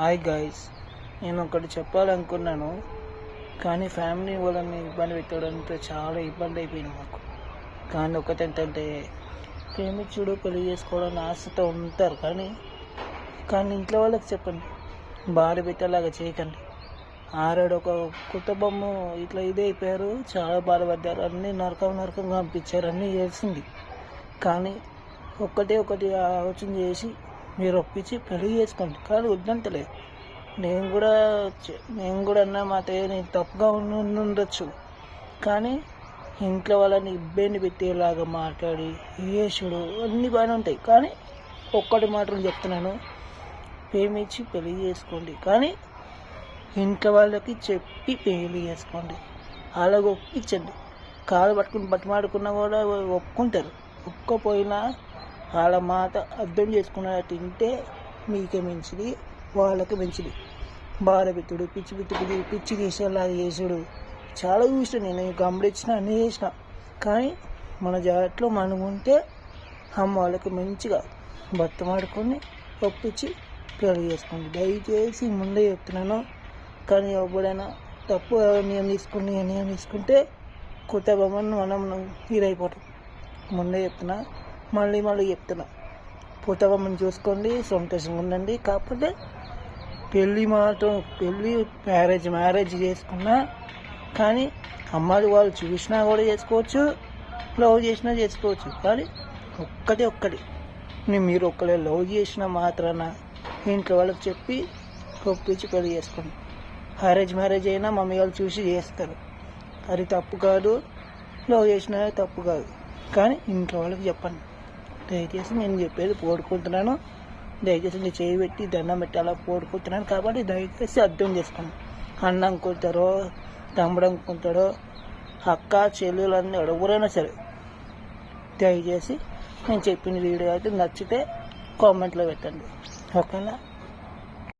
Hi guys, నేను ఒకటి చెప్పాలనుకున్నాను కానీ ఫ్యామిలీ వాళ్ళని ఇబ్బంది పెట్టడంతో చాలా ఇబ్బంది అయిపోయింది మాకు. కానీ ఒకటేంటంటే ప్రేమించుడు పెళ్లి చేసుకోవడానికి ఆశతో ఉంటారు కానీ ఇంట్లో వాళ్ళకి చెప్పండి, భార్య పెట్టేలాగా చేయకండి. ఆరాడు ఒక కుటుంబం ఇట్లా ఇదే అయిపోయారు, చాలా బాధపడ్డారు, అన్నీ నరకంగా పంపించారు, అన్నీ చేసింది. కానీ ఒకటి ఆలోచన చేసి మీరు ఒప్పించి పెళ్లి చేసుకోండి. కానీ వద్దంటలేదు. నేను కూడా అన్న మాట నేను తప్పుగా ఉండొచ్చు, కానీ ఇంట్లో వాళ్ళని ఇబ్బంది పెట్టేలాగా మాట్లాడి యేసుడు అన్నీ బాగానే ఉంటాయి. కానీ ఒక్కటి మాత్రం చెప్తున్నాను, ప్రేమించి పెళ్లి చేసుకోండి, కానీ ఇంట్లో వాళ్ళకి చెప్పి పెళ్లి చేసుకోండి. అలాగ ఒప్పించండి. కాలు పట్టుకుని బతిమాడుకున్నా కూడా ఒప్పుకుంటారు. ఒప్పుకోపోయినా వాళ్ళ మాట అర్థం చేసుకున్నట్టు తింటే మీకే మంచిది, వాళ్ళకి మంచిది. బాధపెట్టుడు, పిచ్చి చేసేలా చేసుడు చాలా చూసిన, నేను గమనించిన, అన్నీ చేసిన. కానీ మన జాగ్రత్తలో మనం ఉంటే అమ్మ వాళ్ళకి మంచిగా బతమాడుకొని ఒప్పించి పెళ్లి చేసుకోండి. దయచేసి ముందే చెప్తున్నాను. కానీ ఎప్పుడైనా తప్పు నిర్ణయం తీసుకుంటే కుటుంబం మనం ఇదైపోతాం. ముందే చెప్తున్నా, మళ్ళీ చెప్తున్నా, కుటుంబం చూసుకోండి, సంతోషంగా ఉండండి. కాకపోతే పెళ్ళి మ్యారేజ్ చేసుకున్నా కానీ అమ్మాయి వాళ్ళు చూసినా కూడా చేసుకోవచ్చు, లవ్ చేసినా చేసుకోవచ్చు. కానీ ఒక్కటి మీరు ఒక్కడే లవ్ చేసిన మాత్రాన ఇంట్లో వాళ్ళకి చెప్పి ఒప్పించి పెళ్లి చేసుకోండి. మ్యారేజ్ అయినా మమ్మీ వాళ్ళు చూసి చేస్తారు, అది తప్పు కాదు. లవ్ చేసినా తప్పు కాదు, కానీ ఇంట్లో వాళ్ళకి చెప్పండి. దయచేసి నేను చెప్పేది పోడుకుంటున్నాను. దయచేసి నేను చేయి పెట్టి దండం పెట్టి అలా పోడుకుంటున్నాను. కాబట్టి దయచేసి అర్థం చేసుకోండి. అన్న అనుకుంటారో, తమ్ముడు అనుకుంటారో, అక్క చెల్లెలు ఎవరైనా సరే, దయచేసి నేను చెప్పిన వీడియో అయితే నచ్చితే కామెంట్లో పెట్టండి. ఓకేనా?